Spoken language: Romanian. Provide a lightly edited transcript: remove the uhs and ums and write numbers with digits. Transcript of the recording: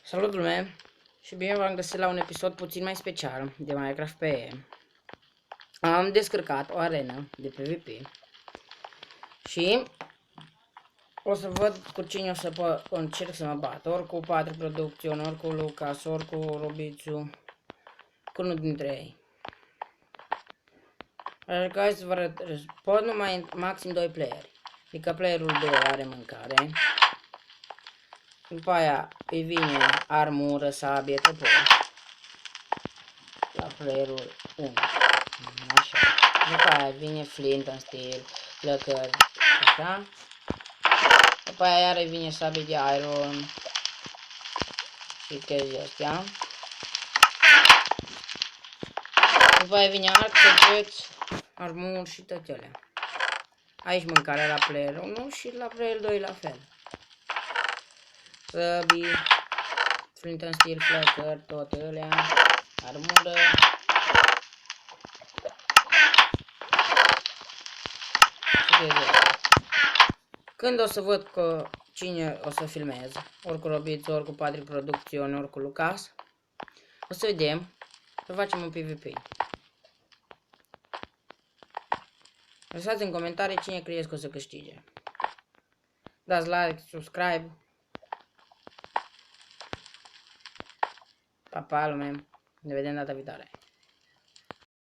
Salut lume și bine v-am găsit la un episod puțin mai special de Minecraft PE. Am descărcat o arenă de PvP și o să văd cu cine o să încerc să mă bat, ori cu Patri Producțiuni, ori cu Lucas, ori cu Robițu, cu unul dintre ei. Așa că hai să vă arăt, pot numai maxim 2 playeri, adică playerul 2 are mâncare, după aia îi vine armură, sabie, topor la playerul 1, așa, după aia vine flint în stil, flăcări, așa, după aia iară vine sabie de iron și chestii astea, după aia vine arc, săgeți, armur și tătele. Aici mâncarea la player 1 și la player 2 la fel. Săbii, flint în stil, flăcări, toate alea, armură. Când o să văd că cine o să filmez, ori cu Robițu, ori cu Patri Producțiuni, ori cu Lucas, o să vedem, să facem un PvP. Lăsați în comentarii cine credeți că o să câștige. Dați like, subscribe. Pa, pa, lume. Ne vedem data viitoare.